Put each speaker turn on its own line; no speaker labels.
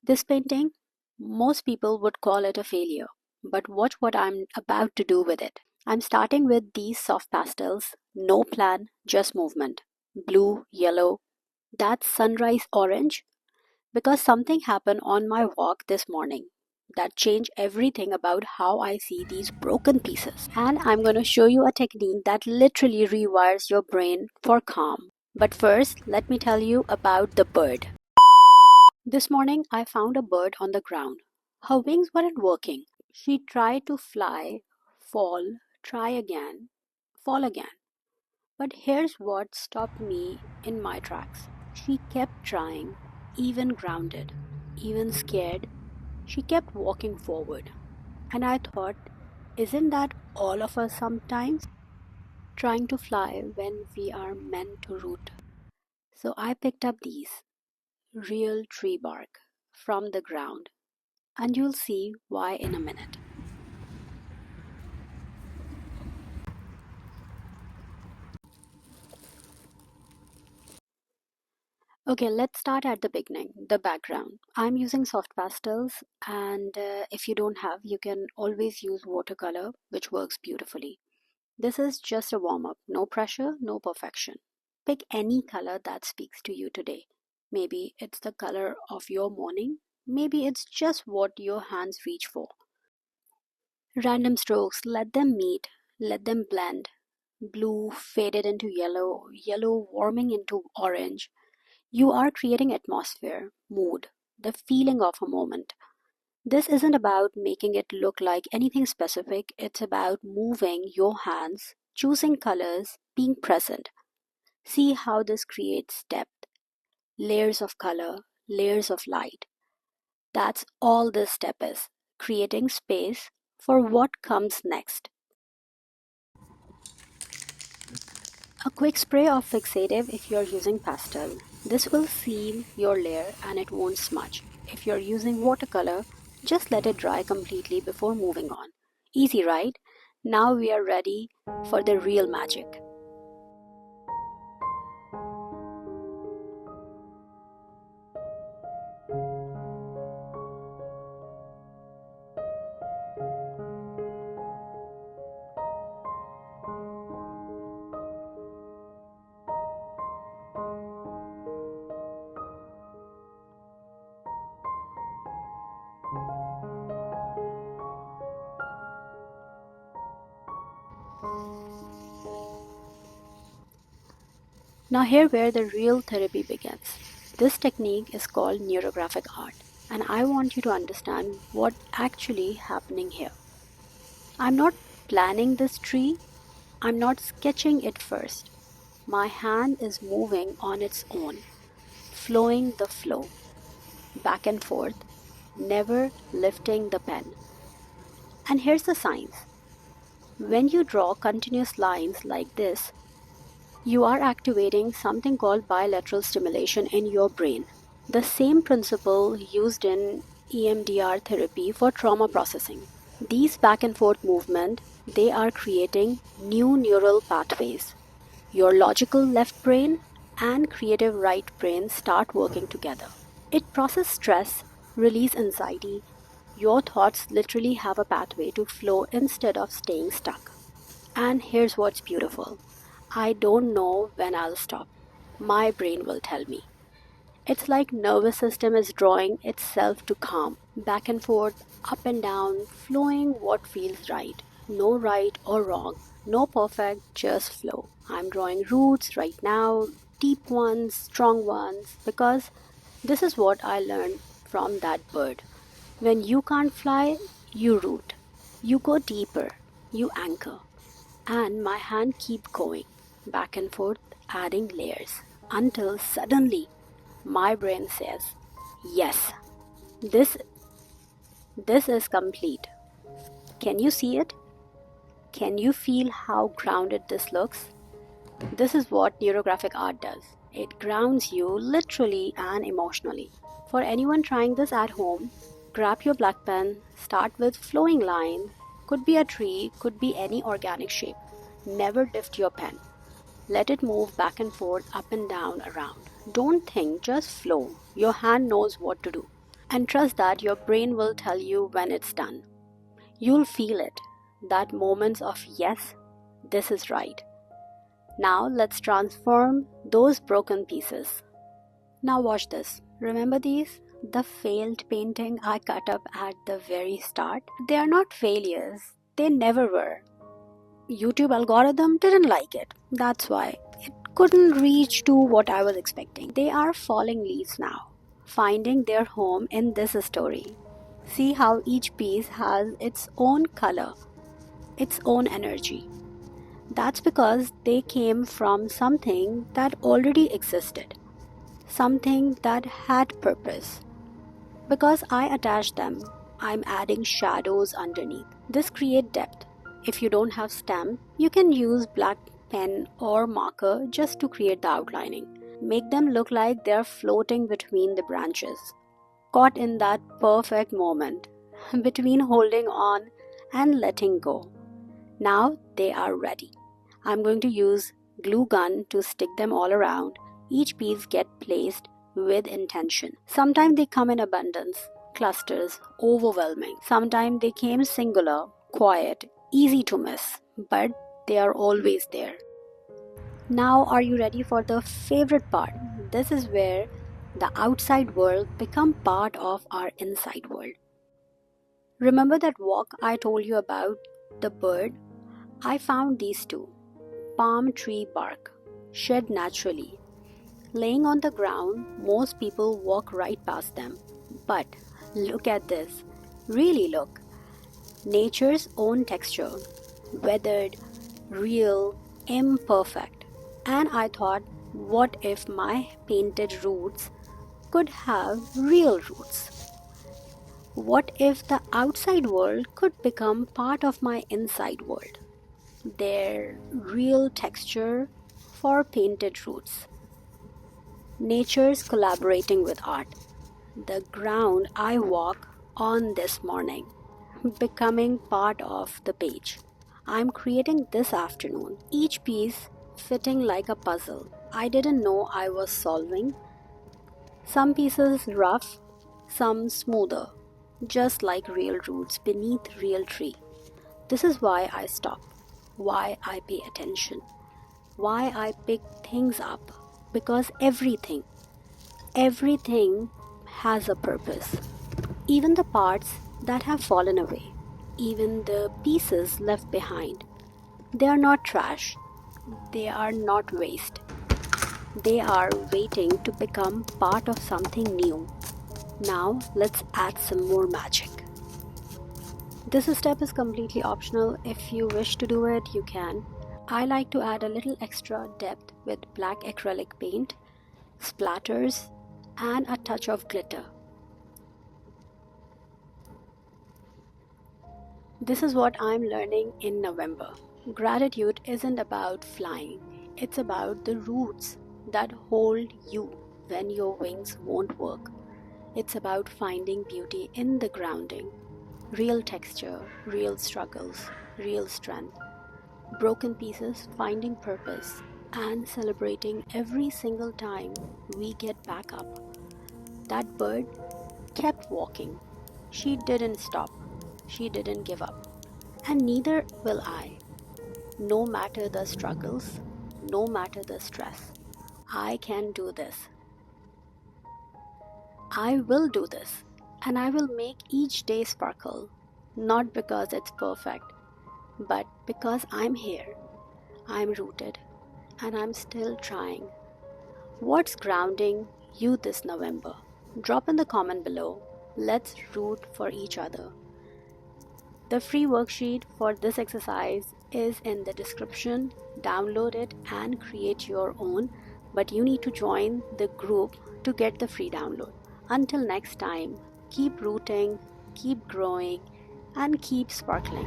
This painting, most people would call it a failure, but watch what I'm about to do with it. I'm starting with these soft pastels, no plan, just movement. Blue, yellow, that's sunrise orange, because something happened on my walk this morning that changed everything about how I see these broken pieces. And I'm going to show you a technique that literally rewires your brain for calm. But first, let me tell you about the bird. This morning, I found a bird on the ground. Her wings weren't working. She tried to fly, fall, try again, fall again. But here's what stopped me in my tracks. She kept trying, even grounded, even scared. She kept walking forward. And I thought, isn't that all of us sometimes? Trying to fly when we are meant to root. So I picked up these real tree bark from the ground, and you'll see why in a minute. Okay, let's start at the beginning, the background. I'm using soft pastels, and if you don't have, you can always use watercolor, which works beautifully. This is just a warm up, no pressure, no perfection. Pick any color that speaks to you today. Maybe it's the color of your morning, maybe it's just what your hands reach for. Random strokes, let them meet, let them blend. Blue faded into yellow, yellow warming into orange. You are creating atmosphere, mood, the feeling of a moment. This isn't about making it look like anything specific, it's about moving your hands, choosing colors, being present. See how this creates depth, layers of color, layers of light. That's all this step is, creating space for what comes next. A quick spray of fixative if you're using pastel. This will seal your layer and it won't smudge. If you're using watercolor, just let it dry completely before moving on. Easy, right? Now we are ready for the real magic. Now here where the real therapy begins. This technique is called neurographic art, and I want you to understand what actually happening here. I'm not planning this tree, I'm not sketching it first. My hand is moving on its own, flowing the flow, back and forth, never lifting the pen. And here's the science. When you draw continuous lines like this, you are activating something called bilateral stimulation in your brain. The same principle used in EMDR therapy for trauma processing. These back and forth movement, they are creating new neural pathways. Your logical left brain and creative right brain start working together. It processes stress, release anxiety. Your thoughts literally have a pathway to flow instead of staying stuck. And here's what's beautiful. I don't know when I'll stop. My brain will tell me. It's like nervous system is drawing itself to calm, back and forth, up and down, flowing what feels right. No right or wrong, no perfect, just flow. I'm drawing roots right now, deep ones, strong ones, because this is what I learned from that bird. When you can't fly, you root. You go deeper, you anchor. And my hand keep going, back and forth, adding layers, until suddenly my brain says, yes, this, this is complete. Can you see it? Can you feel how grounded this looks? This is what neurographic art does. It grounds you literally and emotionally. For anyone trying this at home, grab your black pen, start with flowing line, could be a tree, could be any organic shape. Never lift your pen. Let it move back and forth, up and down, around. Don't think, just flow. Your hand knows what to do. And trust that your brain will tell you when it's done. You'll feel it, that moments of yes, this is right. Now let's transform those broken pieces. Now watch this. Remember these? The failed painting I cut up at the very start? They are not failures. They never were. YouTube algorithm didn't like it. That's why. It couldn't reach to what I was expecting. They are falling leaves now, finding their home in this story. See how each piece has its own color, its own energy. That's because they came from something that already existed, something that had purpose. Because I attached them, I'm adding shadows underneath. This creates depth. If you don't have stamp, you can use black pen or marker just to create the outlining. Make them look like they're floating between the branches, caught in that perfect moment between holding on and letting go. Now they are ready. I'm going to use glue gun to stick them all around. Each piece gets placed with intention. Sometimes they come in abundance, clusters, overwhelming. Sometimes they came singular, quiet, easy to miss, but they are always there. Now are you ready for the favorite part? This is where the outside world becomes part of our inside world. Remember that walk I told you about, the bird? I found these two. Palm tree bark, shed naturally. Laying on the ground, most people walk right past them. But look at this. Really look. Nature's own texture. Weathered, real, imperfect. And I thought, what if my painted roots could have real roots? What if the outside world could become part of my inside world? Their real texture for painted roots. Nature's collaborating with art. The ground I walk on this morning, becoming part of the page I'm creating this afternoon. Each piece fitting like a puzzle I didn't know I was solving. Some pieces rough, some smoother, just like real roots beneath real tree. This is why I stop, why I pay attention, why I pick things up, because everything has a purpose. Even the parts that have fallen away, even the pieces left behind, they are not trash, they are not waste. They are waiting to become part of something new. Now let's add some more magic. This step is completely optional. If you wish to do it, you can. I like to add a little extra depth with black acrylic paint, splatters, and a touch of glitter. This is what I'm learning in November. Gratitude isn't about flying, it's about the roots that hold you when your wings won't work. It's about finding beauty in the grounding, real texture, real struggles, real strength, broken pieces finding purpose, and celebrating every single time we get back up. That bird kept walking. She didn't stop. She didn't give up. And neither will I. No matter the struggles, no matter the stress, I can do this. I will do this. And I will make each day sparkle. Not because it's perfect, but because I'm here. I'm rooted. And I'm still trying. What's grounding you this November? Drop in the comment below. Let's root for each other. The free worksheet for this exercise is in the description. Download it and create your own, but you need to join the group to get the free download. Until next time, keep rooting, keep growing, and keep sparkling.